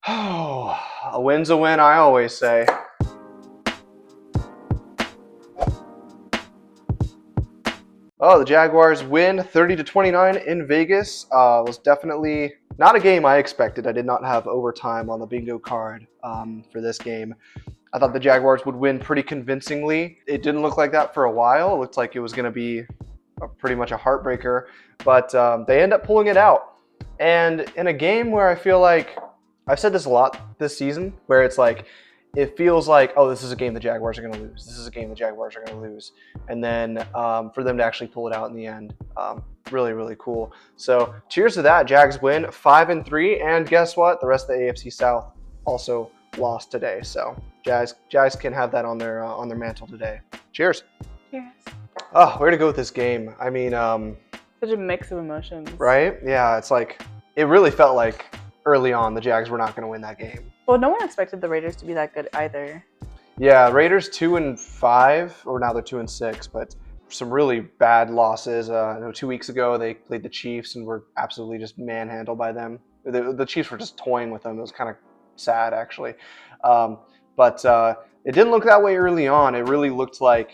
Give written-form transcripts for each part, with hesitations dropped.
Oh, a win's a win, I always say. Oh, the Jaguars win 30-29 in Vegas. Was definitely not a game I expected. I did not have overtime on the bingo card for this game. I thought the Jaguars would win pretty convincingly. It didn't look like that for a while. It looked like it was going to be pretty much a heartbreaker, but they end up pulling it out. And in a game where I feel like, I've said this a lot this season, where it's like, it feels like, oh, this is a game the Jaguars are going to lose. This is a game the Jaguars are going to lose. And then for them to actually pull it out in the end, really, really cool. So cheers to that. Jags win 5-3. And guess what? The rest of the AFC South also lost today. So Jags can have that on their mantle today. Cheers. Cheers. Oh, where to go with this game? I mean, Such a mix of emotions. right? Yeah, it's like, it really felt like early on the Jags were not going to win that game. Well, no one expected the Raiders to be that good either. Yeah, Raiders 2-5, or now they're 2-6, but some really bad losses. I know 2 weeks ago they played the Chiefs and were absolutely just manhandled by them. The Chiefs were just toying with them. It was kind of sad, actually. But it didn't look that way early on. It really looked like,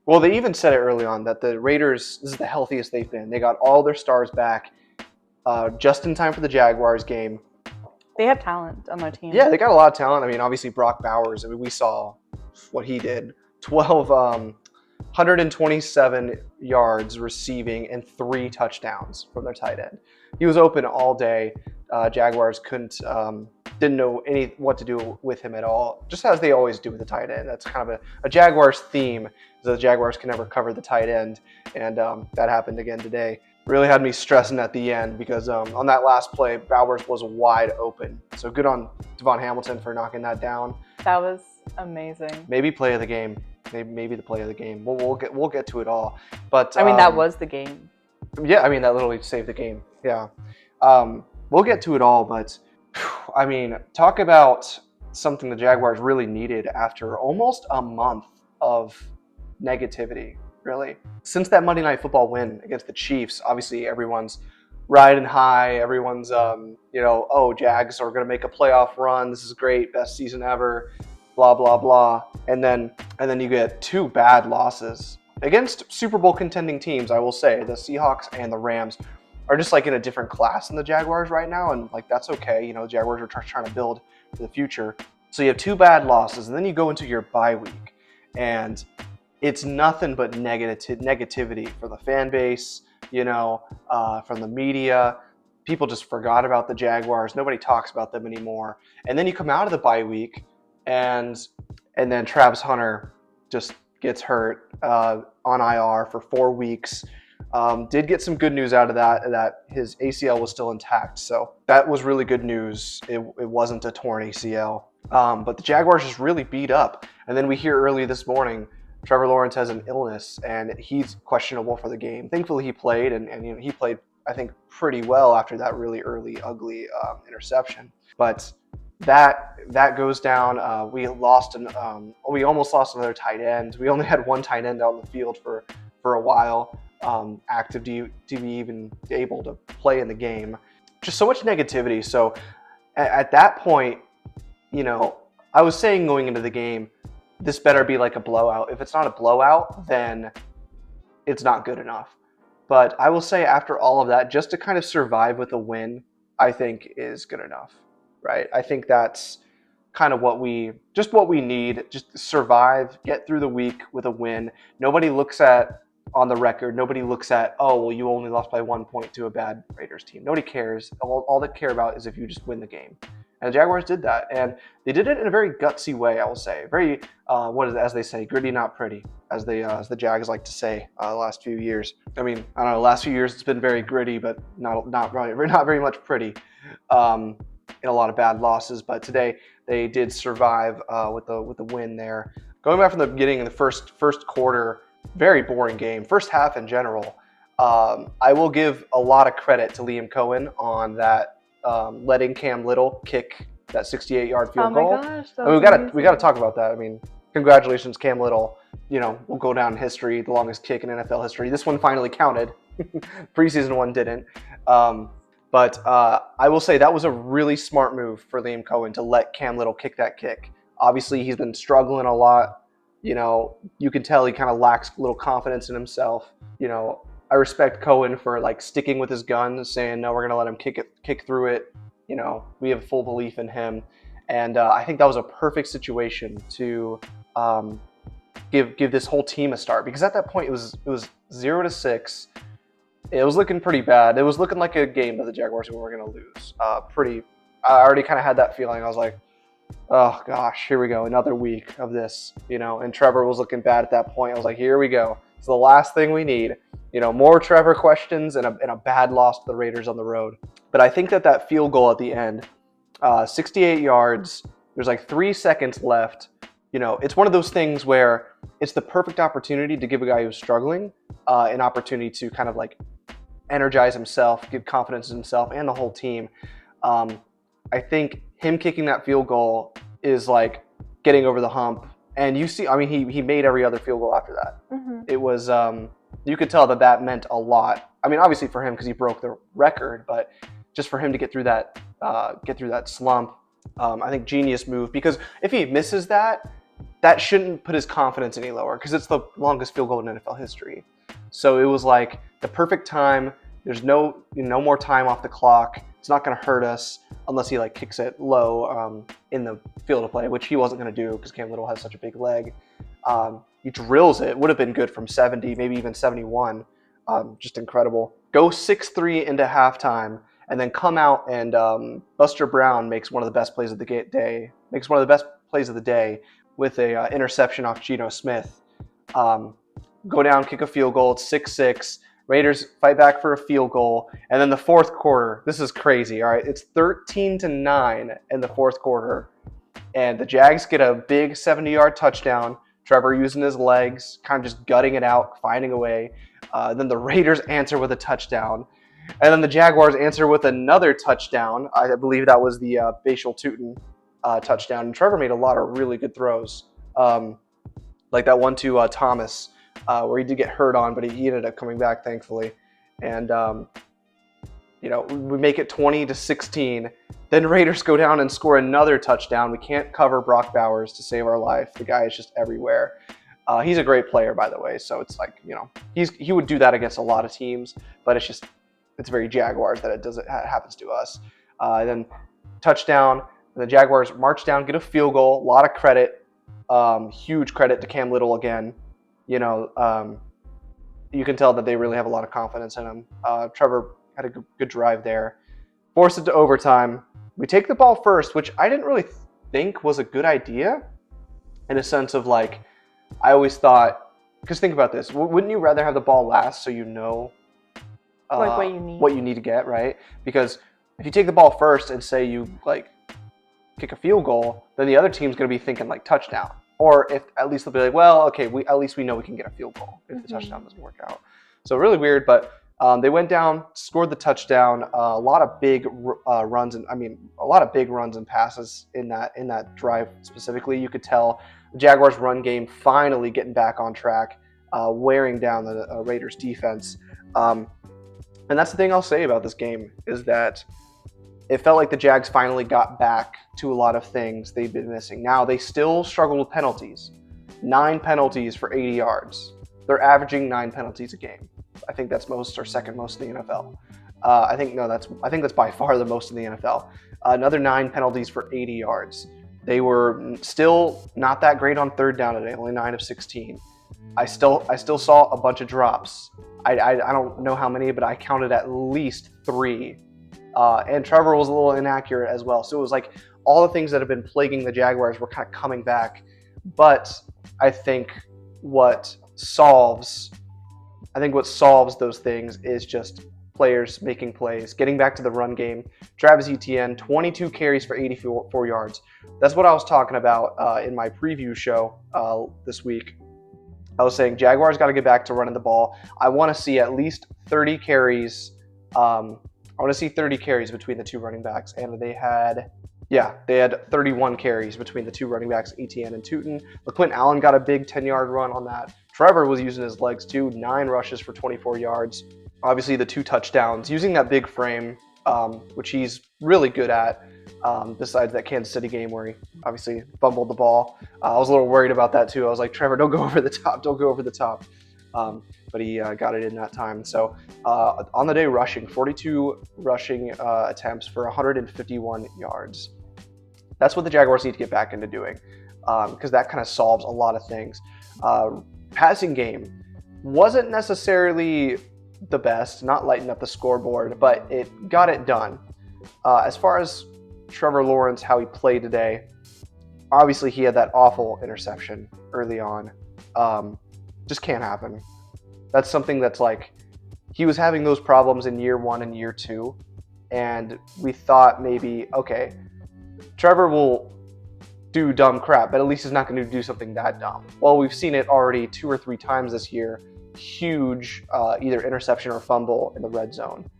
well, they even said it early on that the Raiders, this is the healthiest they've been. They got all their stars back just in time for the Jaguars game. They have talent on their team. Yeah, they got a lot of talent. I mean, obviously Brock Bowers. I mean, we saw what he did. 127 yards receiving and 3 touchdowns from their tight end. He was open all day. Jaguars didn't know what to do with him at all, just as they always do with the tight end. That's kind of a Jaguars theme, is that the Jaguars can never cover the tight end, and that happened again today. Really had me stressing at the end because on that last play, Bowers was wide open. So good on Davon Hamilton for knocking that down. That was amazing. Maybe play of the game. Maybe the play of the game. We'll get to it all. But I mean, that was the game. Yeah, I mean, that literally saved the game. Yeah. We'll get to it all, but I mean, talk about something the Jaguars really needed after almost a month of negativity. Really, since that Monday Night Football win against the Chiefs, obviously everyone's riding high. Everyone's, oh, Jags are going to make a playoff run. This is great, best season ever, blah blah blah. And then you get 2 bad losses against Super Bowl contending teams. I will say the Seahawks and the Rams are just like in a different class than the Jaguars right now, and like that's okay. You know, the Jaguars are trying to build for the future. So you have 2 bad losses, and then you go into your bye week, and it's nothing but negativity for the fan base, from the media. People just forgot about the Jaguars. Nobody talks about them anymore. And then you come out of the bye week, and then Travis Hunter just gets hurt on IR for 4 weeks. Did get some good news out of that his ACL was still intact. So that was really good news. It wasn't a torn ACL. But the Jaguars just really beat up. And then we hear early this morning, Trevor Lawrence has an illness, and he's questionable for the game. Thankfully, he played, and he played, I think, pretty well after that really early, ugly interception. But that goes down. We almost lost another tight end. We only had 1 tight end out in the field for a while, active to be even able to play in the game. Just so much negativity. So at that point, I was saying going into the game, this better be like a blowout. If it's not a blowout, then it's not good enough. But I will say after all of that, just to kind of survive with a win, I think is good enough, right? I think that's kind of what we need. Just survive, get through the week with a win. Nobody looks at, on the record, nobody looks at, oh, well, you only lost by 1 point to a bad Raiders team. Nobody cares. All they care about is if you just win the game. And the Jaguars did that, and they did it in a very gutsy way, I will say. Very, as they say, gritty, not pretty, as the Jags like to say the last few years. I mean, I don't know, the last few years it's been very gritty, but not very much pretty, in a lot of bad losses. But today they did survive with the win there. Going back from the beginning in the first quarter, very boring game. First half in general, I will give a lot of credit to Liam Cohen on that. Letting Cam Little kick that 68-yard field goal. Oh my gosh, I mean, we got to talk about that. I mean, congratulations, Cam Little. Will go down in history, the longest kick in NFL history. This one finally counted. Preseason one didn't. But I will say that was a really smart move for Liam Cohen to let Cam Little kick that kick. Obviously, he's been struggling a lot. You can tell he kind of lacks a little confidence in himself. I respect Cohen for like sticking with his guns, saying no, we're gonna let him kick through it. We have full belief in him, and I think that was a perfect situation to give this whole team a start, because at that point it was 0-6. It was looking pretty bad. It was looking like a game that the Jaguars were going to lose. I already kind of had that feeling. I was like, oh gosh, here we go, another week of this. And Trevor was looking bad at that point. I was like, here we go. It's the last thing we need. More Trevor questions and a bad loss to the Raiders on the road. But I think that field goal at the end, 68 yards. There's like 3 seconds left. It's one of those things where it's the perfect opportunity to give a guy who's struggling an opportunity to kind of like energize himself, give confidence in himself and the whole team. I think him kicking that field goal is like getting over the hump. And you see, he made every other field goal after that. Mm-hmm. It was, you could tell that meant a lot. Obviously for him because he broke the record, but just for him to get through that slump, I think genius move, because if he misses that shouldn't put his confidence any lower, because it's the longest field goal in NFL history. So it was like the perfect time. There's no more time off the clock. It's not going to hurt us unless he like kicks it low in the field of play, which he wasn't going to do because Cam Little has such a big leg. He drills it. Would have been good from 70, maybe even 71. Just incredible. Go 6-3 into halftime, and then come out and Buster Brown makes one of the best plays of the day. Makes one of the best plays of the day with a interception off Geno Smith. Go down, kick a field goal. It's 6-6. Raiders fight back for a field goal. And then the fourth quarter, this is crazy, all right? It's 13-9 in the fourth quarter. And the Jags get a big 70-yard touchdown. Trevor using his legs, kind of just gutting it out, finding a way. Then the Raiders answer with a touchdown. And then the Jaguars answer with another touchdown. I believe that was the Bashal Tutin touchdown. And Trevor made a lot of really good throws. Like that one to Thomas, where he did get hurt on, but he ended up coming back, thankfully. And, we make it 20-16. Then Raiders go down and score another touchdown. We can't cover Brock Bowers to save our life. The guy is just everywhere. He's a great player, by the way. So it's like, he would do that against a lot of teams, but it's very Jaguars that it happens to us. Then touchdown. And the Jaguars march down, get a field goal. A lot of credit. Huge credit to Cam Little again. You can tell that they really have a lot of confidence in him. Trevor had a good drive there. Forced it to overtime. We take the ball first, which I didn't really think was a good idea, in a sense of like, I always thought, because think about this, wouldn't you rather have the ball last so like what you need to get, right? Because if you take the ball first and say you like kick a field goal, then the other team's going to be thinking like touchdown. Or if at least they'll be like, well, okay, at least we know we can get a field goal if the touchdown doesn't work out. So really weird, but they went down, scored the touchdown. A lot of big runs and passes in that drive specifically. You could tell the Jaguars' run game finally getting back on track, wearing down the Raiders' defense. And that's the thing I'll say about this game, is that it felt like the Jags finally got back to a lot of things they've been missing. Now, they still struggle with penalties. 9 penalties for 80 yards. They're averaging 9 penalties a game. I think that's most or second most in the NFL. I think that's by far the most in the NFL. Another 9 penalties for 80 yards. They were still not that great on third down today, only 9 of 16. I still saw a bunch of drops. I don't know how many, but I counted at least 3. And Trevor was a little inaccurate as well. So it was like all the things that have been plaguing the Jaguars were kind of coming back. But I think what solves those things is just players making plays, getting back to the run game. Travis Etienne, 22 carries for 84 yards. That's what I was talking about in my preview show this week. I was saying Jaguars got to get back to running the ball. I want to see at least 30 carries. I want to see 30 carries between the two running backs, and they had 31 carries between the two running backs, Etienne and Tutin. LaQuint Allen got a big 10-yard run on that. Trevor was using his legs too, 9 rushes for 24 yards. Obviously the 2 touchdowns. Using that big frame which he's really good at. Besides that Kansas City game where he obviously fumbled the ball, I was a little worried about that too. I was like, Trevor, don't go over the top, don't go over the top. But he got it in that time. So on the day rushing, 42 rushing attempts for 151 yards. That's what the Jaguars need to get back into doing, because that kind of solves a lot of things. Passing game wasn't necessarily the best, not lighting up the scoreboard, but it got it done. As far as Trevor Lawrence, how he played today, obviously he had that awful interception early on. Just can't happen. That's something that's like, he was having those problems in year 1 and year 2, and we thought maybe, okay, Trevor will do dumb crap, but at least he's not going to do something that dumb. Well, we've seen it already 2 or 3 times this year. Huge either interception or fumble in the red zone.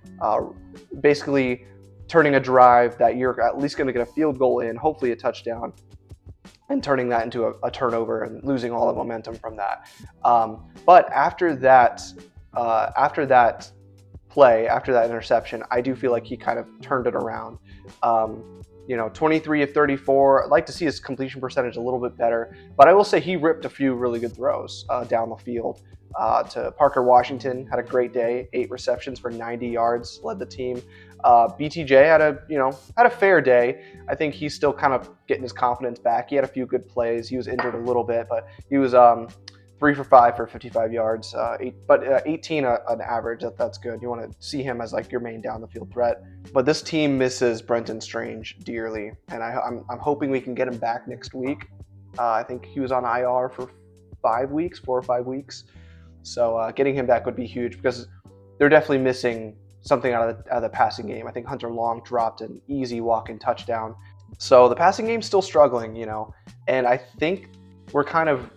Basically turning a drive that you're at least going to get a field goal in, hopefully a touchdown, and turning that into a turnover and losing all the momentum from that. But after that play, after that interception, I do feel like he kind of turned it around. 23 of 34. I'd like to see his completion percentage a little bit better, but I will say he ripped a few really good throws down the field. To Parker Washington, had a great day, 8 receptions for 90 yards, led the team. BTJ had a fair day. I think he's still kind of getting his confidence back. He had a few good plays. He was injured a little bit, but he was 3 for 5 for 55 yards, 18 an average. That's good. You want to see him as like your main down the field threat. But this team misses Brenton Strange dearly, and I'm hoping we can get him back next week. I think he was on IR for 4 or 5 weeks. So getting him back would be huge, because they're definitely missing something out of the passing game. I think Hunter Long dropped an easy walk-in touchdown. So the passing game's still struggling, and I think we're kind of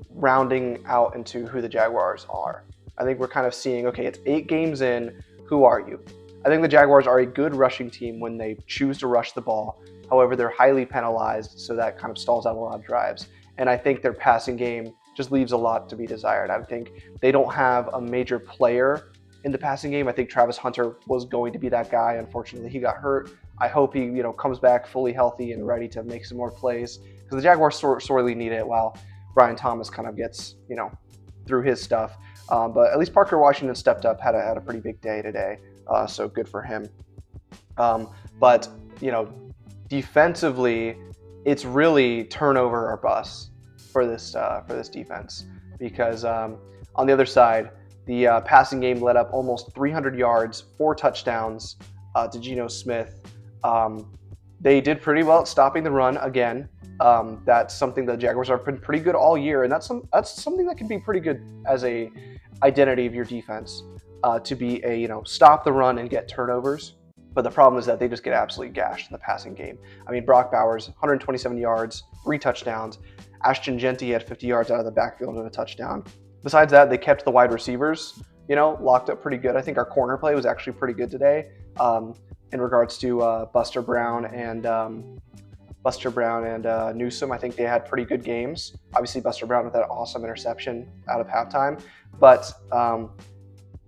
rounding out into who the Jaguars are. I think we're kind of seeing, okay, it's 8 games in, who are you? I think the Jaguars are a good rushing team when they choose to rush the ball. However, they're highly penalized, so that kind of stalls out a lot of drives. And I think their passing game just leaves a lot to be desired. I think they don't have a major player in the passing game. I think Travis Hunter was going to be that guy. Unfortunately, he got hurt. I hope he, comes back fully healthy and ready to make some more plays, because the Jaguars sorely need it while Brian Thomas kind of gets, through his stuff. But at least Parker Washington stepped up, had a pretty big day today. So good for him. But defensively, it's really turnover or bust for this defense, because on the other side, the passing game led up almost 300 yards, 4 touchdowns to Geno Smith. They did pretty well at stopping the run again. That's something the Jaguars have been pretty good all year, and that's something that can be pretty good as a identity of your defense, to be a stop the run and get turnovers. But the problem is that they just get absolutely gashed in the passing game. I mean, Brock Bowers, 127 yards, 3 touchdowns. Ashton Genty had 50 yards out of the backfield and a touchdown. Besides that, they kept the wide receivers, locked up pretty good. I think our corner play was actually pretty good today, in regards to Buster Brown and Newsome. I think they had pretty good games. Obviously, Buster Brown with that awesome interception out of halftime. But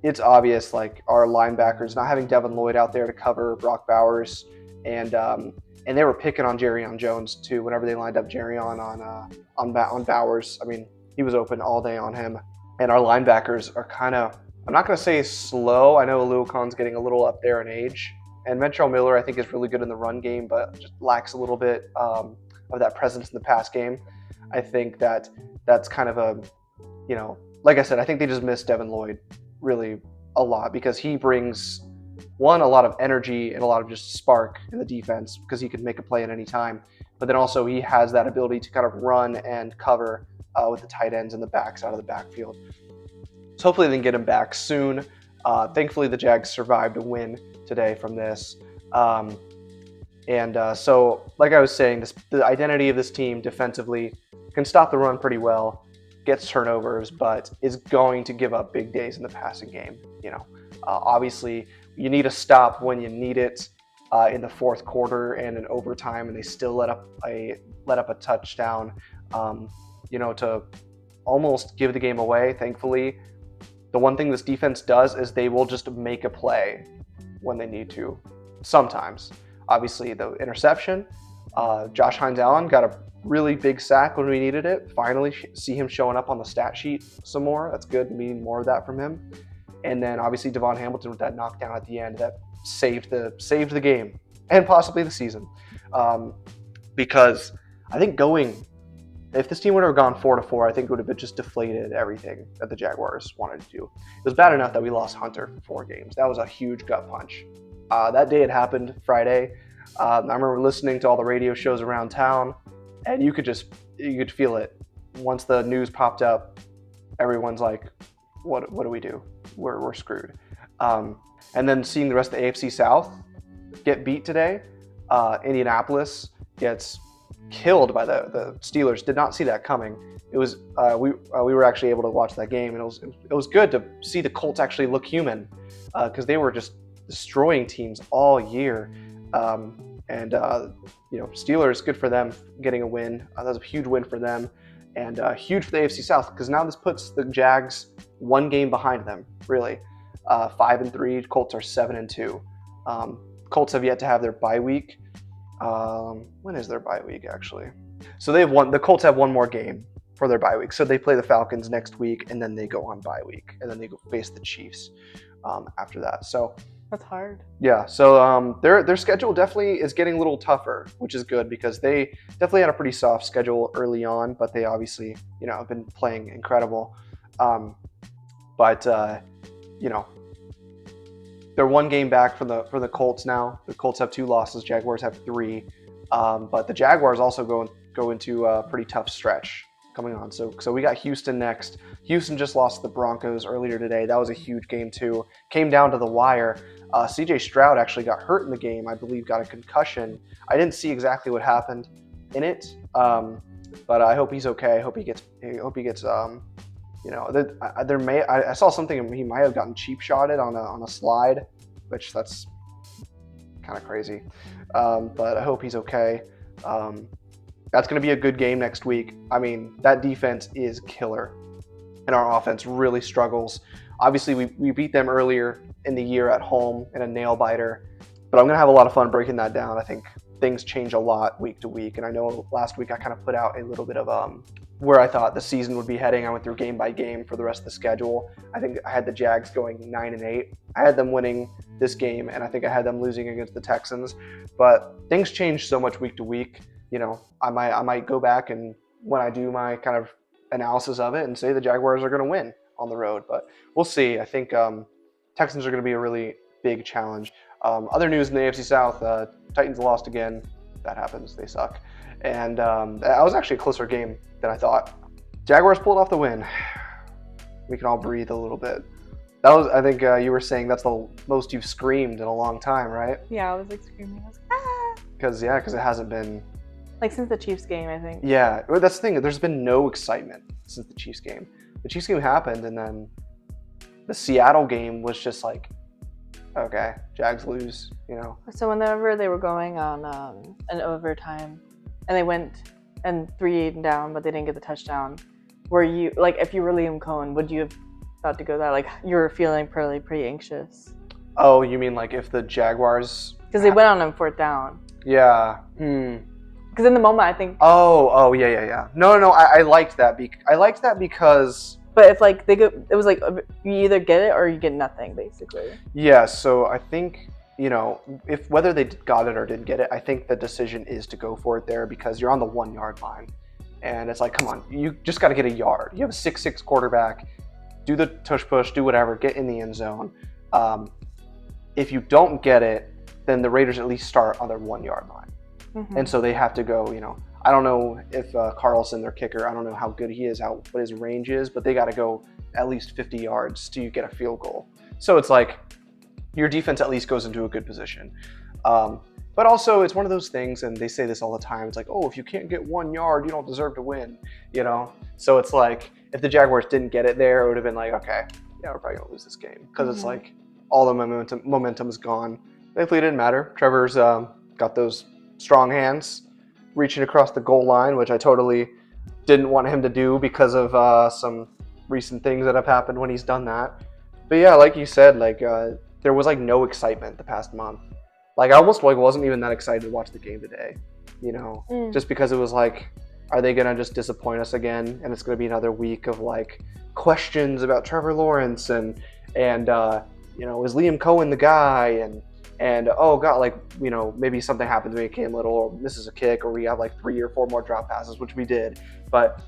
it's obvious, like, our linebackers, not having Devin Lloyd out there to cover Brock Bowers, and they were picking on Jerrion Jones too. Whenever they lined up Jerrion on Bowers, I mean, he was open all day on him. And our linebackers are kind of, I'm not going to say slow. I know Alua Khan's getting a little up there in age. And Ventrell Miller, I think, is really good in the run game, but just lacks a little bit of that presence in the pass game. I think that's kind of a, like I said, I think they just miss Devin Lloyd really a lot, because he brings, one, a lot of energy and a lot of just spark in the defense, because he could make a play at any time. But then also he has that ability to kind of run and cover with the tight ends and the backs out of the backfield. So hopefully they can get him back soon. Thankfully, the Jags survived a win today from this. So, like I was saying, the identity of this team defensively can stop the run pretty well, gets turnovers, but is going to give up big days in the passing game. Obviously, you need a stop when you need it in the fourth quarter and in overtime, and they still let up a touchdown, to almost give the game away. Thankfully, the one thing this defense does is they will just make a play when they need to. sometimes. Obviously, the interception. Josh Hines Allen got a really big sack when we needed it. Finally, see him showing up on the stat sheet some more. That's good. We need more of that from him. And then obviously Davon Hamilton with that knockdown at the end that saved the game and possibly the season. Because I think if this team would have gone 4-4, I think it would have been just deflated everything that the Jaguars wanted to do. It was bad enough that we lost Hunter for 4 games. That was a huge gut punch. That day it happened Friday. I remember listening to all the radio shows around town, and you could feel it. Once the news popped up, everyone's like, what do we do? We're screwed. And then seeing the rest of the AFC South get beat today, Indianapolis gets killed by the Steelers. Did not see that coming. It was we were actually able to watch that game, and it was good to see the Colts actually look human, because they were just destroying teams all year. Steelers, good for them getting a win. That was a huge win for them, and huge for the AFC South, because now this puts the Jags 1 game behind them. Really, 5-3. Colts are 7-2. Colts have yet to have their bye week. When is their bye week actually? So the Colts have 1 more game for their bye week. So they play the Falcons next week, and then they go on bye week, and then they go face the Chiefs after that. So that's hard. Yeah. So their schedule definitely is getting a little tougher, which is good, because they definitely had a pretty soft schedule early on, but they obviously have been playing incredible. They're 1 game back for the Colts now. The Colts have 2 losses. Jaguars have 3. But the Jaguars also go into a pretty tough stretch coming on. So we got Houston next. Houston just lost to the Broncos earlier today. That was a huge game too. Came down to the wire. C.J. Stroud actually got hurt in the game. I believe got a concussion. I didn't see exactly what happened in it, but I hope he's okay. I hope he gets. I saw something, he might have gotten cheap shotted on a slide, which that's kind of crazy. But I hope he's okay. That's going to be a good game next week. I mean, that defense is killer, and our offense really struggles. Obviously, we beat them earlier in the year at home in a nail biter, but I'm going to have a lot of fun breaking that down. I think things change a lot week to week, and I know last week I kind of put out a little bit of where I thought the season would be heading. I went through game by game for the rest of the schedule. I think I had the Jags going 9-8. I had them winning this game, and I think I had them losing against the Texans. But things change so much week to week. I might go back, and when I do my kind of analysis of it, and say the Jaguars are going to win on the road. But we'll see. I think Texans are going to be a really big challenge. Other news in the AFC South: Titans lost again. That happens. They suck. And that was actually a closer game than I thought. Jaguars pulled off the win. We can all breathe a little bit. That was, I think you were saying that's the most you've screamed in a long time, right? Yeah, I was like screaming. I was like, ah! Because it hasn't been... Like since the Chiefs game, I think. Yeah, well, that's the thing. There's been no excitement since the Chiefs game. The Chiefs game happened, and then the Seattle game was just like, okay, Jags lose, So whenever they were going on an overtime, and they went and 3 down, but they didn't get the touchdown, were you, like, if you were Liam Cohen, would you have thought to go that? Like, you were feeling pretty anxious. Oh, you mean like if the Jaguars... Because they went on 4th down. Yeah. Because in the moment, I think... Oh, yeah. No, I liked that. I liked that because... But if, like, it was like, you either get it or you get nothing, basically. Yeah, so I think... if whether they got it or didn't get it, I think the decision is to go for it there, because you're on the 1-yard line. And it's like, come on, you just got to get a yard. You have a 6'6" quarterback. Do the tush push, do whatever, get in the end zone. If you don't get it, then the Raiders at least start on their 1-yard line. Mm-hmm. And so they have to go, I don't know if Carlson, their kicker, I don't know how good he is, what his range is, but they got to go at least 50 yards to get a field goal. So it's like, your defense at least goes into a good position. But also, it's one of those things, and they say this all the time, it's like, oh, if you can't get 1 yard, you don't deserve to win, So it's like, if the Jaguars didn't get it there, it would have been like, okay, yeah, we're probably going to lose this game. Because It's like, all the momentum is gone. Thankfully, it didn't matter. Trevor's got those strong hands reaching across the goal line, which I totally didn't want him to do because of some recent things that have happened when he's done that. But yeah, like you said, like... there was like no excitement the past month. Like I almost like wasn't even that excited to watch the game today, just because it was like, are they gonna just disappoint us again? And it's gonna be another week of like questions about Trevor Lawrence and is Liam Cohen the guy and oh god, like maybe something happens, maybe Cam Little or misses a kick, or we have like 3 or 4 more drop passes, which we did. But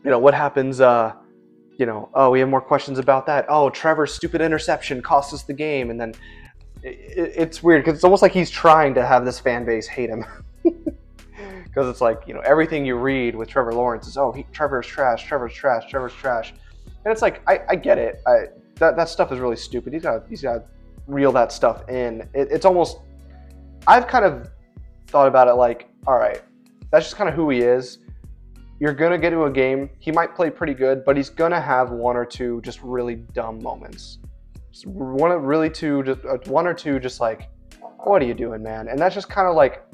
what happens? Oh, we have more questions about that. Oh, Trevor's stupid interception cost us the game, and then it's weird because it's almost like he's trying to have this fan base hate him. Because it's like, everything you read with Trevor Lawrence is, Trevor's trash, Trevor's trash, Trevor's trash. And it's like, I get it. That stuff is really stupid. He's got to reel that stuff in. It's almost, I've kind of thought about it like, all right, that's just kind of who he is. You're going to get to a game. He might play pretty good, but he's going to have 1 or 2 just really dumb moments. One or two just like, what are you doing, man? And that's just kind of like,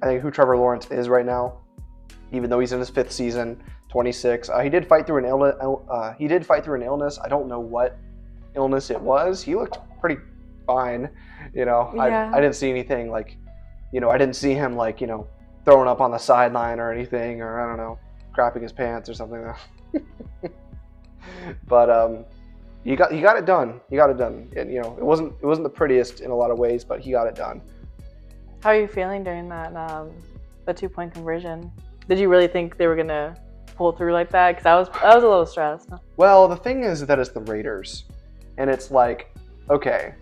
I think who Trevor Lawrence is right now, even though he's in his 5th season, 26. He did fight through an illness. I don't know what illness it was. He looked pretty fine. I didn't see anything like, I didn't see him like, throwing up on the sideline or anything, or I don't know, crapping his pants or something. But he got it done. He got it done. And it wasn't the prettiest in a lot of ways, but he got it done. How are you feeling during that the 2-point conversion? Did you really think they were gonna pull through like that? Because I was a little stressed. Well, the thing is that it's the Raiders, and it's like, okay,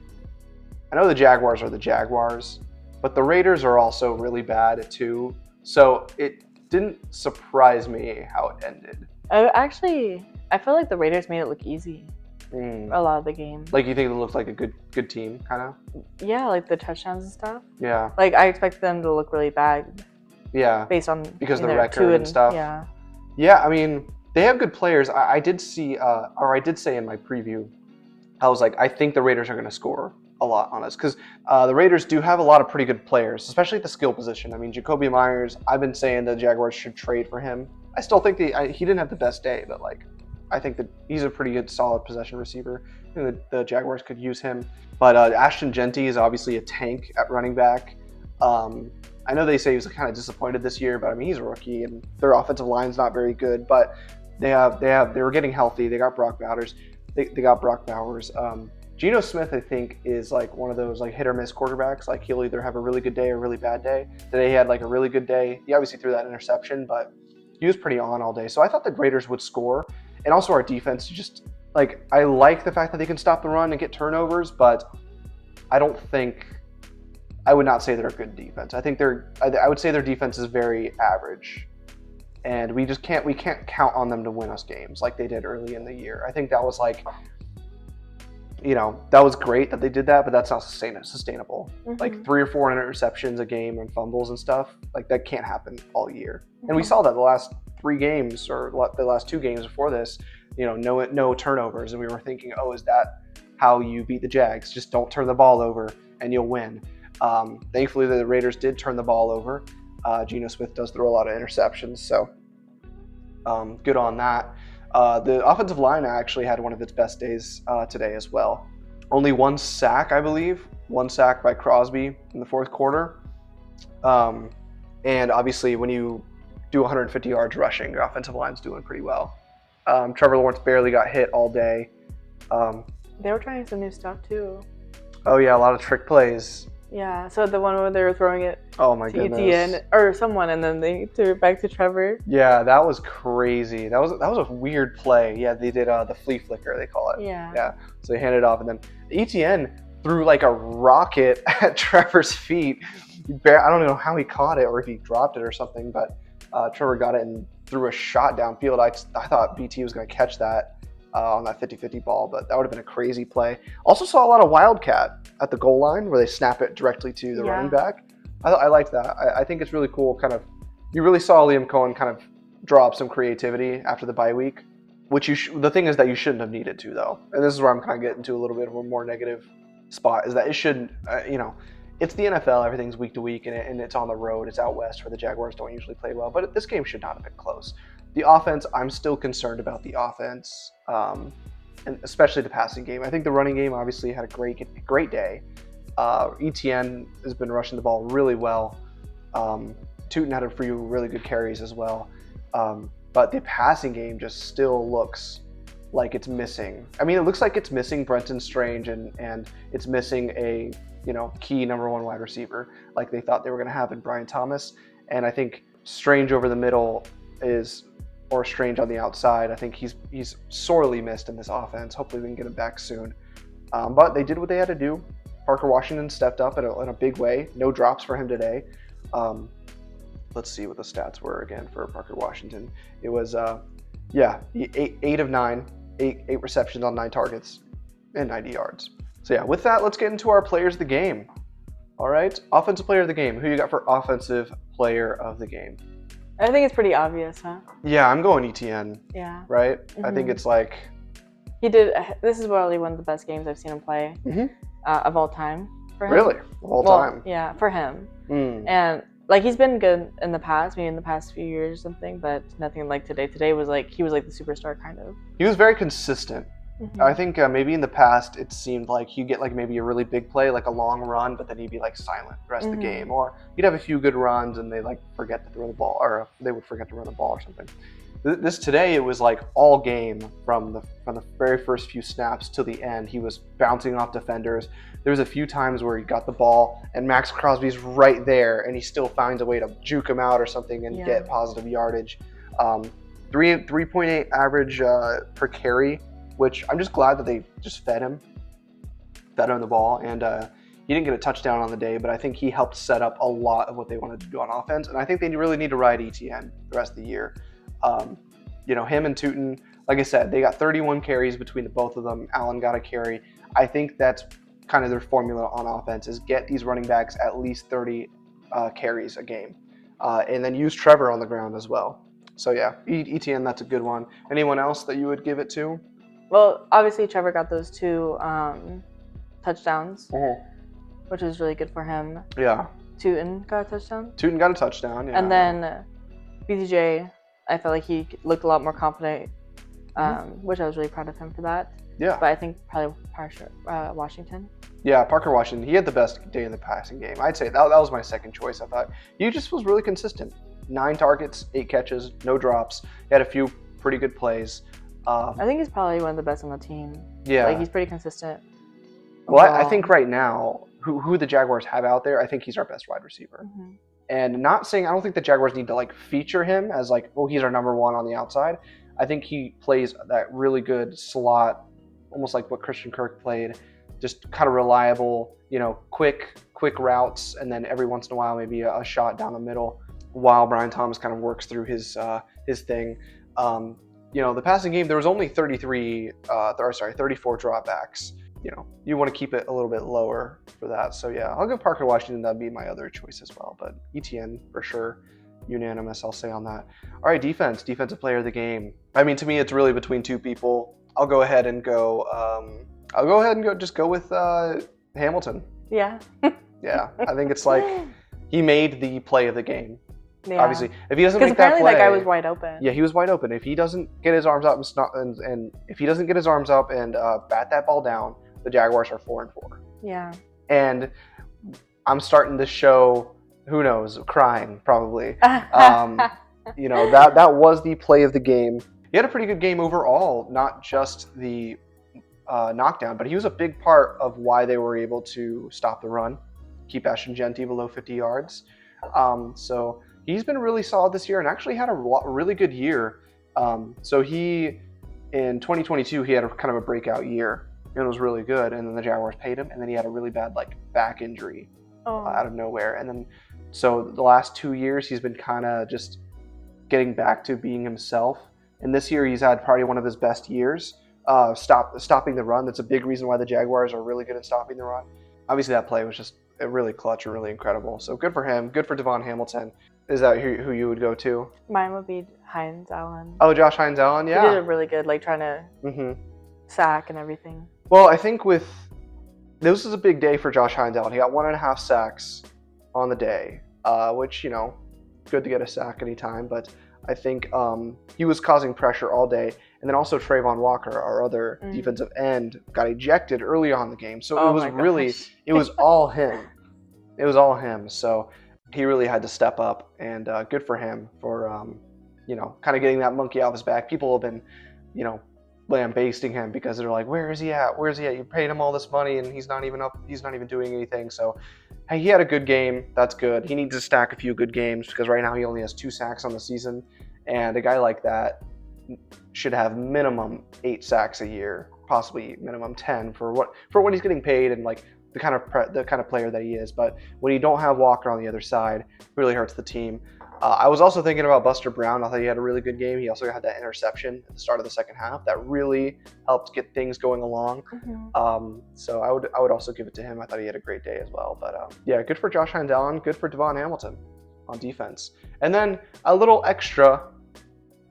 I know the Jaguars are the Jaguars, but the Raiders are also really bad too. So it didn't surprise me how it ended. I feel like the Raiders made it look easy. A lot of the game. Like, you think it looks like a good team, kind of? Yeah, like the touchdowns and stuff. Yeah. Like, I expected them to look really bad. Yeah. Because of the record and stuff. Yeah. Yeah, I mean, they have good players. I did see, or I did say in my preview, I was like, I think the Raiders are going to score a lot on us. Because the Raiders do have a lot of pretty good players, especially at the skill position. I mean, Jacoby Myers, I've been saying the Jaguars should trade for him. I still think he didn't have the best day, but like, I think that he's a pretty good, solid possession receiver. I think the Jaguars could use him. But Ashton Genty is obviously a tank at running back. I know they say he was kind of disappointed this year, but I mean, he's a rookie, and their offensive line's not very good. But they were getting healthy. They got Brock Bowers. They got Brock Bowers. Geno Smith, I think, is like one of those like hit or miss quarterbacks. Like, he'll either have a really good day or a really bad day. Today he had like a really good day. He obviously threw that interception, but he was pretty on all day. So I thought the Raiders would score. And also our defense, just like, I like the fact that they can stop the run and get turnovers, but I would not say they're a good defense. I would say their defense is very average, and we can't count on them to win us games like they did early in the year. I think that was like, that was great that they did that, but that's not sustainable. Mm-hmm. Like 3 or 4 interceptions a game and fumbles and stuff, like that can't happen all year. Mm-hmm. And we saw that the last 3 games or the last 2 games before this, no turnovers. And we were thinking, oh, is that how you beat the Jags? Just don't turn the ball over and you'll win. Thankfully, the Raiders did turn the ball over. Geno Smith does throw a lot of interceptions, so good on that. The offensive line actually had one of its best days today as well. Only 1 sack, I believe. 1 sack by Crosby in the 4th quarter. And obviously, when you do 150 yards rushing, your offensive line's doing pretty well. Trevor Lawrence barely got hit all day. They were trying some new stuff too. Oh yeah, a lot of trick plays. Yeah, so the one where they were throwing it to ETN or someone, and then they threw it back to Trevor. Yeah, that was crazy. That was a weird play. Yeah, they did the flea flicker, they call it. Yeah. Yeah. So they handed it off, and then ETN threw like a rocket at Trevor's feet. I don't know how he caught it or if he dropped it or something, but Trevor got it and threw a shot downfield. I thought BT was going to catch that on that 50-50 ball, but that would have been a crazy play. Also saw a lot of wildcat at the goal line where they snap it directly to the running back. I liked that. I think it's really cool. Kind of, you really saw Liam Cohen kind of draw up some creativity after the bye week, which the thing is that you shouldn't have needed to, though. And this is where I'm kind of getting to a little bit of a more negative spot, is that it shouldn't, it's the NFL, everything's week to week, and it's on the road, it's out west where the Jaguars don't usually play well, but this game should not have been close. The offense, I'm still concerned about the offense, and especially the passing game. I think the running game obviously had a great day, ETN has been rushing the ball really well. Tootin had a few really good carries as well. But the passing game just still looks like it's missing. I mean, it looks like it's missing Brenton Strange and it's missing a key number one wide receiver like they thought they were going to have in Brian Thomas. And I think Strange over the middle or Strange on the outside. I think he's sorely missed in this offense. Hopefully we can get him back soon. But they did what they had to do. Parker Washington stepped up in a big way. No drops for him today. Let's see what the stats were again for Parker Washington. It was, 8 of 9, 8 receptions on 9 targets and 90 yards. So yeah, with that, let's get into our players of the game. All right, offensive player of the game. Who you got for offensive player of the game? I think it's pretty obvious, huh? Yeah, I'm going ETN. Yeah. Right? Mm-hmm. I think it's like... This is probably one of the best games I've seen him play of all time for him. Really? Of all time? Yeah, for him. And like he's been good in the past, maybe in the past few years or something, but nothing like today. Today was like, he was like the superstar kind of. He was very consistent. I think maybe in the past it seemed like he'd get like maybe a really big play, like a long run, but then he'd be like silent the rest of the game. Or he'd have a few good runs and they like forget to throw the ball, or they would forget to run the ball or something. This today, it was like all game from the very first few snaps to the end. He was bouncing off defenders. There was a few times where he got the ball and Max Crosby's right there and he still finds a way to juke him out or something and get positive yardage. 3.8 average per carry, which I'm just glad that they just fed him the ball. And he didn't get a touchdown on the day, but I think he helped set up a lot of what they wanted to do on offense. And I think they really need to ride ETN the rest of the year. Him and Tootin, like I said, they got 31 carries between the both of them. Allen got a carry. I think that's kind of their formula on offense, is get these running backs at least 30 carries a game. And then use Trevor on the ground as well. So yeah, ETN, that's a good one. Anyone else that you would give it to? Well, obviously Trevor got those 2 touchdowns, which was really good for him. Yeah. Tootin got a touchdown. Yeah. And then BTJ, I felt like he looked a lot more confident, which I was really proud of him for that. Yeah. But I think probably Washington. Yeah, Parker Washington. He had the best day in the passing game. I'd say that was my second choice. I thought he just was really consistent. 9 targets, 8 catches, no drops. He had a few pretty good plays. I think he's probably one of the best on the team. Yeah. Like he's pretty consistent. Well, I think right now, who the Jaguars have out there, I think he's our best wide receiver. And not saying, I don't think the Jaguars need to like feature him as like, oh, he's our number one on the outside. I think he plays that really good slot, almost like what Christian Kirk played, just kind of reliable, quick routes, and then every once in a while maybe a shot down the middle while Brian Thomas kind of works through his thing. The passing game, there was only 34 dropbacks. You want to keep it a little bit lower for that. So yeah, I'll give Parker Washington. That'd be my other choice as well. But ETN for sure, unanimous, I'll say on that. All right, defensive player of the game. I mean, to me, it's really between 2 people. I'll go ahead and go with Hamilton. Yeah. Yeah, I think it's like he made the play of the game. Yeah. Obviously, if he doesn't make that play, apparently that guy was wide open. Yeah, he was wide open. If he doesn't get his arms up and if he doesn't get his arms up and bat that ball down, the Jaguars are 4-4. Yeah. And I'm starting to show, who knows, crying probably. That was the play of the game. He had a pretty good game overall, not just the knockdown, but he was a big part of why they were able to stop the run, keep Ashton Genty below 50 yards. So he's been really solid this year and actually had a really good year. So in 2022, he had a kind of a breakout year. And it was really good, and then the Jaguars paid him, and then he had a really bad back injury out of nowhere, and then so the last 2 years he's been kind of just getting back to being himself, and this year he's had probably one of his best years stopping the run. That's a big reason why the Jaguars are really good at stopping the run. Obviously that play was just really clutch and really incredible, so good for him, good for Davon Hamilton. Is that who you would go to? Mine would be Hines Allen. Oh, Josh Hines Allen, yeah. He did a really good, trying to sack and everything. Well, I think this is a big day for Josh Hines Allen. He got 1.5 sacks on the day, which, good to get a sack anytime. But I think he was causing pressure all day. And then also Trayvon Walker, our other defensive end, got ejected early on in the game. So it was really, it was all him. It was all him. So he really had to step up, and good for him for, kind of getting that monkey off his back. People have been, lambasting him because they're like, where is he at? Where is he at? You paid him all this money and he's not even up. He's not even doing anything. So, hey, he had a good game. That's good. He needs to stack a few good games because right now he only has 2 sacks on the season. And a guy like that should have minimum 8 sacks a year, possibly minimum 10 for what he's getting paid and like the kind of player that he is. But when you don't have Walker on the other side, it really hurts the team. I was also thinking about Buster Brown. I thought he had a really good game. He also had that interception at the start of the second half that really helped get things going along. So I would also give it to him. I thought he had a great day as well. But yeah, good for Josh Hindon. Good for Davon Hamilton on defense. And then a little extra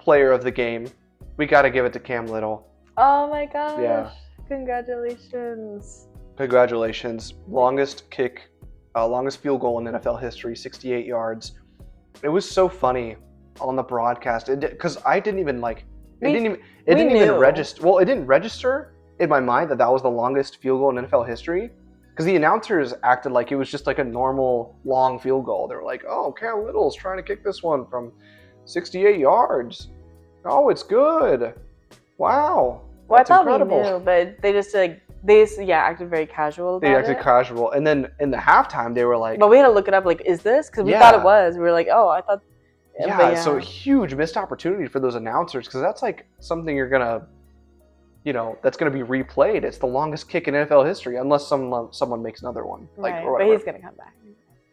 player of the game. We got to give it to Cam Little. Oh my gosh. Yeah. Congratulations. Congratulations. Longest field goal in NFL history, 68 yards. It was so funny on the broadcast because I didn't even like it. Didn't even register. Well, it didn't register in my mind that was the longest field goal in NFL history because the announcers acted like it was just like a normal long field goal. They were like, "Oh, Cam Little's trying to kick this one from 68 yards. Oh, it's good. Wow, well, that's I thought incredible." we knew, but they just acted very casual about They acted casual, and then in the halftime they were like, but we had to look it up. Like, is this? Because we thought it was. We were like, oh, I thought. Yeah, so huge missed opportunity for those announcers because that's like something you're gonna, that's gonna be replayed. It's the longest kick in NFL history, unless someone makes another one. Right, or but he's gonna come back.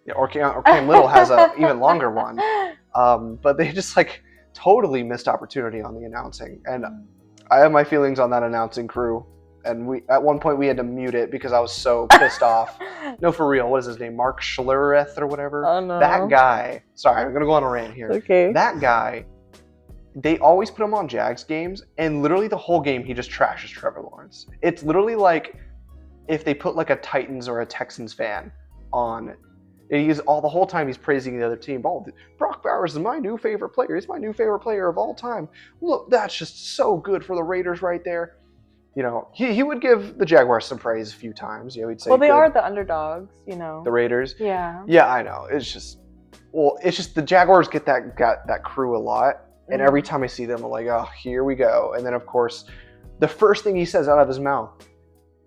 Yeah, or Cam Little has a even longer one. But they just like totally missed opportunity on the announcing, and I have my feelings on that announcing crew. And at one point we had to mute it because I was so pissed off. No, for real. What is his name? Mark Schlereth or whatever? Oh, no. That guy. Sorry, I'm going to go on a rant here. Okay. That guy, they always put him on Jags games, and literally the whole game he just trashes Trevor Lawrence. It's literally like if they put like a Titans or a Texans fan on. And the whole time he's praising the other team. Oh, Brock Bowers is my new favorite player. He's my new favorite player of all time. Look, that's just so good for the Raiders right there. He would give the Jaguars some praise a few times. He'd say, well, they are the underdogs, The Raiders. Yeah. Yeah, I know. It's just the Jaguars get that crew a lot, and every time I see them, I'm like, oh, here we go. And then of course, the first thing he says out of his mouth,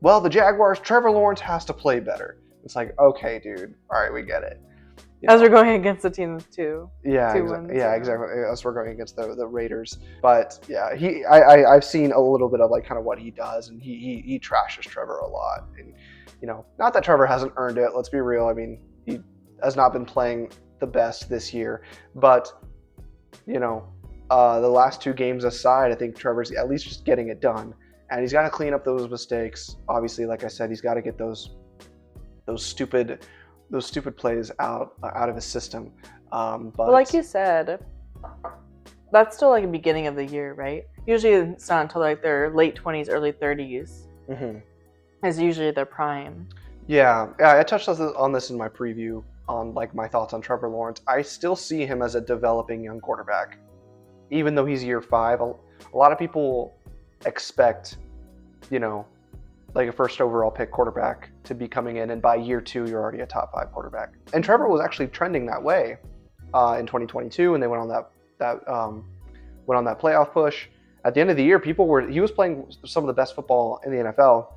well, the Jaguars, Trevor Lawrence has to play better. It's like, okay, dude. All right, we get it. As we're going against the team with two. Yeah, exactly. As we're going against the Raiders, but yeah, I've seen a little bit of like kind of what he does, and he trashes Trevor a lot, and not that Trevor hasn't earned it. Let's be real. I mean, he has not been playing the best this year, but the last 2 games aside, I think Trevor's at least just getting it done, and he's got to clean up those mistakes. Obviously, like I said, he's got to get those stupid plays out of his system. But like you said, that's still like the beginning of the year, right? Usually it's not until like their late 20s, early 30s is usually their prime. Yeah, I touched on this in my preview on like my thoughts on Trevor Lawrence. I still see him as a developing young quarterback. Even though he's year 5, a lot of people expect, like a first overall pick quarterback to be coming in, and by year 2 you're already a top 5 quarterback. And Trevor was actually trending that way in 2022, and they went on that playoff push. At the end of the year, he was playing some of the best football in the NFL.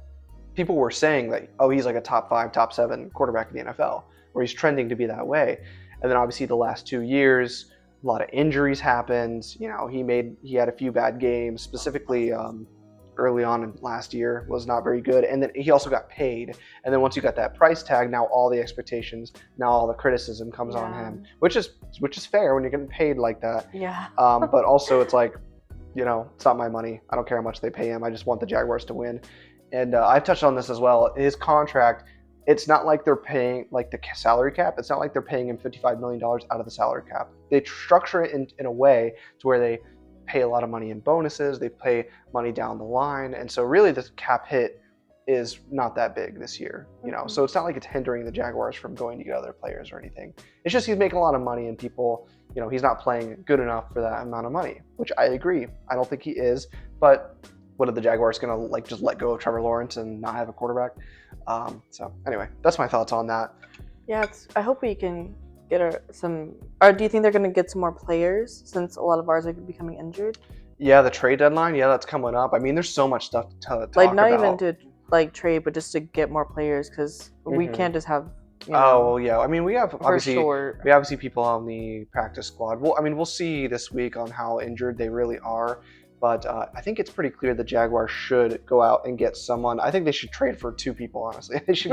People were saying that, oh, he's like a top 5, top 7 quarterback in the NFL, where he's trending to be that way. And then obviously the last 2 years, a lot of injuries happened. He had a few bad games, specifically early on in last year was not very good, and then he also got paid, and then once you got that price tag, now all the expectations, now all the criticism comes on him, which is fair when you're getting paid like that. But also it's like, it's not my money. I don't care how much they pay him. I just want the Jaguars to win. And I've touched on this as well. His contract, it's not like they're paying like the salary cap. It's not like they're paying him $55 million out of the salary cap. They structure it in a way to where they pay a lot of money in bonuses, they pay money down the line, and so really the cap hit is not that big this year, so it's not like it's hindering the Jaguars from going to get other players or anything. It's just he's making a lot of money, and people he's not playing good enough for that amount of money, which I agree. I don't think he is. But what are the Jaguars going to just let go of Trevor Lawrence and not have a quarterback? So anyway, that's my thoughts on that. Yeah, I hope we can get some. Or do you think they're going to get some more players since a lot of ours are becoming injured? Yeah, the trade deadline. Yeah, that's coming up. I mean, there's so much stuff to talk about. Like not even to trade, but just to get more players because we can't just have. Oh yeah, I mean we have obviously people on the practice squad. Well, I mean we'll see this week on how injured they really are, but I think it's pretty clear the Jaguars should go out and get someone. I think they should trade for 2 people. Honestly, they should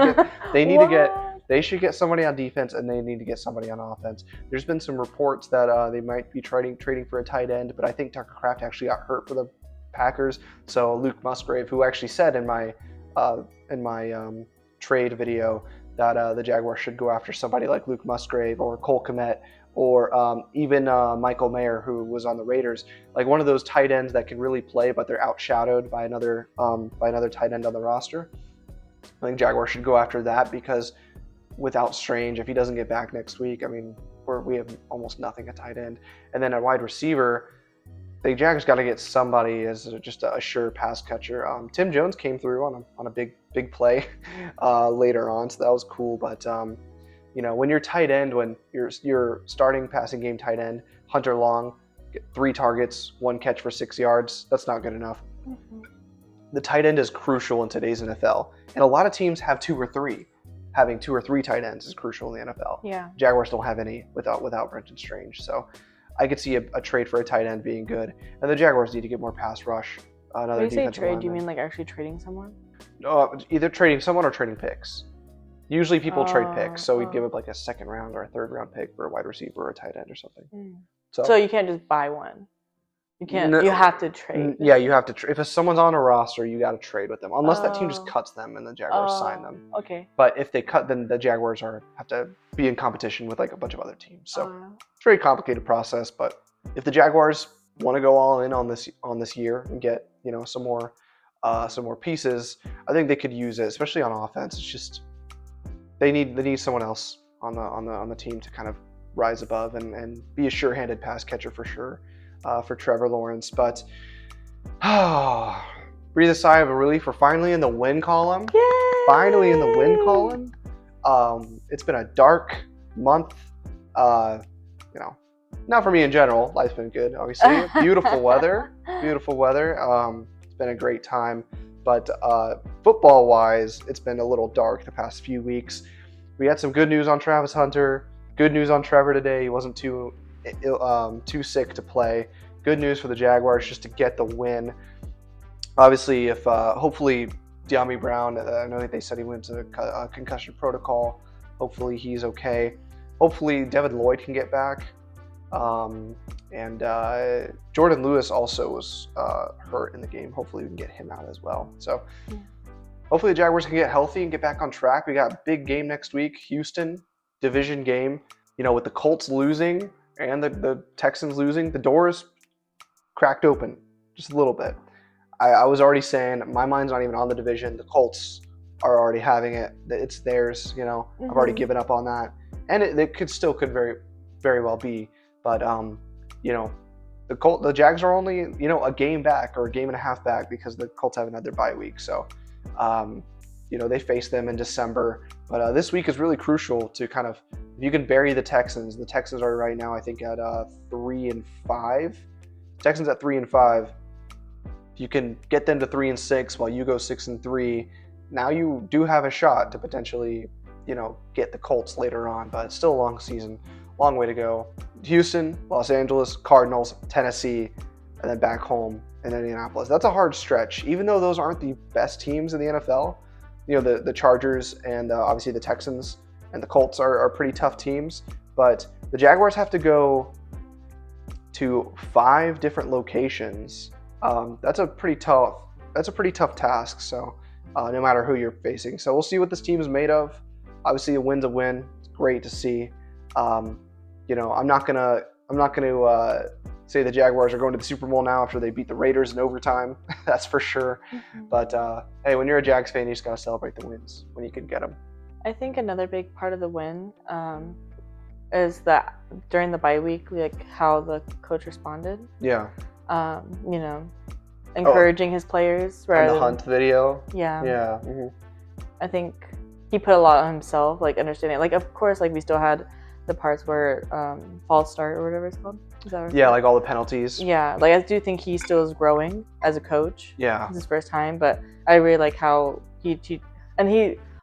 get somebody on defense and they need to get somebody on offense. There's been some reports that they might be trading for a tight end, but I think Tucker Kraft actually got hurt for the Packers. So Luke Musgrave, who actually said in my trade video that the Jaguars should go after somebody like Luke Musgrave or Cole Kmet or even Michael Mayer, who was on the Raiders, like one of those tight ends that can really play, but they're outshadowed by another tight end on the roster. I think Jaguars should go after that because without Strange, if he doesn't get back next week, I mean, we have almost nothing at tight end. And then at wide receiver, the Jags got to get somebody as just a sure pass catcher. Tim Jones came through on a big play later on, so that was cool. But when you're tight end, when you're starting passing game tight end, Hunter Long, 3 targets, 1 catch for 6 yards, that's not good enough. Mm-hmm. The tight end is crucial in today's NFL, and a lot of teams have 2 or 3. Having 2 or 3 tight ends is crucial in the NFL. Yeah. Jaguars don't have any without Brenton Strange, so I could see a trade for a tight end being good. And the Jaguars need to get more pass rush. When you say trade, do you mean like actually trading someone? Either trading someone or trading picks. Usually people trade picks, so we'd give up like a 2nd round or a 3rd round pick for a wide receiver or a tight end or something. So you can't just buy one. You can't. You have to trade. Yeah, you have to. If someone's on a roster, you got to trade with them, unless that team just cuts them and the Jaguars sign them. Okay. But if they cut, then the Jaguars have to be in competition with like a bunch of other teams. So it's a very complicated process. But if the Jaguars want to go all in on this year and get some more pieces, I think they could use it, especially on offense. It's just they need someone else on the team to kind of rise above and be a sure-handed pass catcher for sure. For Trevor Lawrence, but breathe a sigh of relief. We're finally in the win column. Yay! Finally in the win column. It's been a dark month. Not for me in general. Life's been good, obviously. Beautiful weather. It's been a great time. But football-wise, it's been a little dark the past few weeks. We had some good news on Travis Hunter. Good news on Trevor today. He wasn't too sick to play. Good news for the Jaguars just to get the win. Obviously, if hopefully De'Ami Brown, I know that they said he went to a concussion protocol. Hopefully he's okay. Hopefully Devin Lloyd can get back. And Jordan Lewis also was hurt in the game. Hopefully we can get him out as well. So hopefully the Jaguars can get healthy and get back on track. We got a big game next week. Houston, division game. With the Colts losing and the Texans losing, the doors cracked open just a little bit. I was already saying my mind's not even on the division. The Colts are already having it. It's theirs. I've already given up on that, and it could very, very well be. But the Jags are only a game back or a game and a half back because the Colts haven't had their bye week. So they face them in December. But this week is really crucial to kind of, if you can bury the Texans. The Texans are right now, I think, at 3-5. Texans at 3-5. If you can get them to 3-6 while you go 6-3, now you do have a shot to potentially, get the Colts later on. But it's still a long season, long way to go. Houston, Los Angeles, Cardinals, Tennessee, and then back home in Indianapolis. That's a hard stretch, even though those aren't the best teams in the NFL. The Chargers and obviously the Texans and the Colts are pretty tough teams, but the Jaguars have to go to 5 different locations. That's a pretty tough task. So no matter who you're facing, so we'll see what this team is made of. Obviously, a win's a win. It's great to see. I'm not gonna say the Jaguars are going to the Super Bowl now after they beat the Raiders in overtime. That's for sure. Mm-hmm. But hey, when you're a Jags fan, you just gotta celebrate the wins when you can get them. I think another big part of the win is that during the bye week, like how the coach responded. Yeah. You know, encouraging his players And rather the hunt video. Yeah. Yeah. Mm-hmm. I think he put a lot on himself, like understanding. Like, of course, like we still had the parts where false start or whatever it's called. Is that what it's Yeah, called? like all the penalties. Yeah, like I do think he still is growing as a coach. Yeah. It's his first time, but I really like how he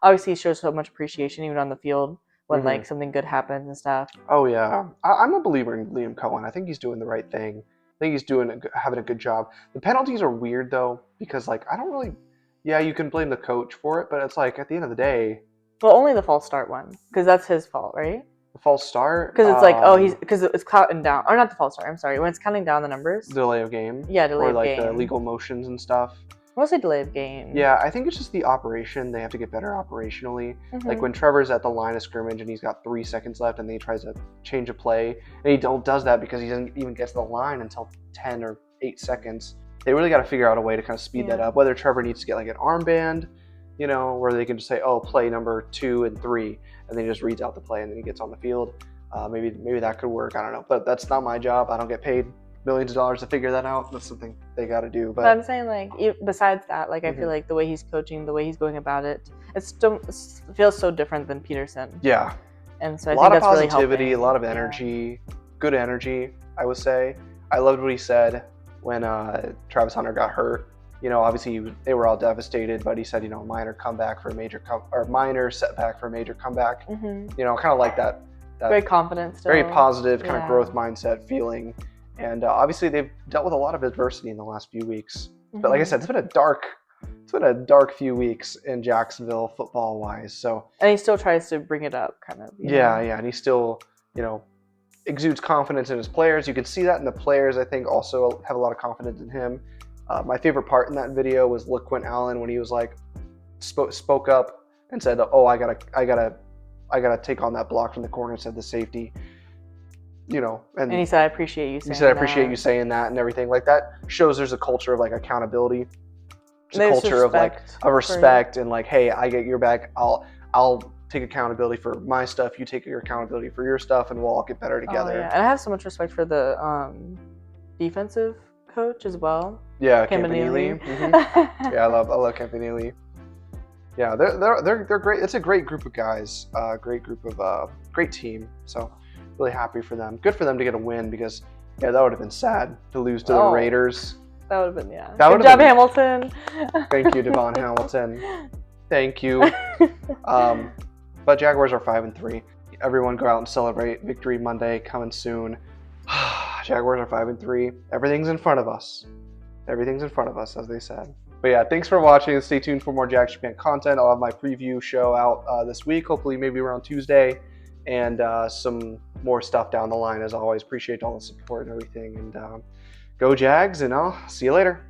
obviously shows so much appreciation even on the field when Mm-hmm. like something good happens and stuff. Oh yeah, I'm a believer in Liam Cohen. I think he's doing the right thing. I think he's having a good job. The penalties are weird though because like I don't really. Yeah, you can blame the coach for it, but it's like at the end of the day, Well, only the false start one because that's his fault, right? the false start. Because it's like because it's counting down, or not the false start. I'm sorry, when it's counting down the numbers. delay of game. Yeah, delay or of like game. the legal motions and stuff. Mostly delay of game. Yeah, I think it's just the operation. They have to get better operationally. Mhm. Like when Trevor's at the line of scrimmage and he's got 3 seconds left and then he tries to change a play and he does that because he doesn't even get to the line until 10 or 8 seconds. They really got to figure out a way to kind of speed that up. Whether Trevor needs to get like an armband, you know, where they can just say, oh, play number 2 and 3, and then he just reads out the play and then he gets on the field. Maybe that could work. I don't know, but that's not my job. I don't get paid millions of dollars to figure that out. That's something they got to do. But I'm saying like besides that, like I feel like the way he's coaching, the way he's going about it, it feels so different than Peterson. Yeah, and so I a think lot of that's really positivity, helping. a lot of energy, good energy. I would say. I loved what he said when Travis Hunter got hurt. You know, obviously they were all devastated, but he said, you know, minor setback for a major comeback. Mm-hmm. You know, kind of like that Very confident still. very positive kind of growth mindset feeling. And obviously they've dealt with a lot of adversity in the last few weeks. Mm-hmm. But like I said, it's been a dark few weeks in Jacksonville football wise. So and he still tries to bring it up, kind of. Yeah, and he still, you know, exudes confidence in his players. You can see that in the players. I think also have a lot of confidence in him. My favorite part in that video was Quint Allen when he was like spoke up and said, "Oh, I gotta take on that block from the corner," said the safety. You know, and he said, "I appreciate you saying that." He said, "I appreciate you saying that," and everything like that shows there's a culture of like accountability. There's a culture of like a respect and like, hey, I get your back. I'll take accountability for my stuff. You take your accountability for your stuff, and we'll all get better together. Oh, yeah. And I have so much respect for the defensive coach as well. Yeah, Campanile. Mm-hmm. Yeah, I love Campanile. Yeah, they're great. It's a great group of guys. Great team. So really happy for them. Good for them to get a win because that would have been sad to lose to the Raiders. That would have been Good job, Hamilton. Thank you, Davon Hamilton. Thank you. But Jaguars are 5-3. Everyone go out and celebrate Victory Monday coming soon. Jaguars are 5-3. Everything's in front of us. Everything's in front of us, as they said. But yeah, thanks for watching. Stay tuned for more Jags Japan content. I'll have my preview show out this week, hopefully maybe around Tuesday, and some more stuff down the line. As always, appreciate all the support and everything. And go Jags, and I'll see you later.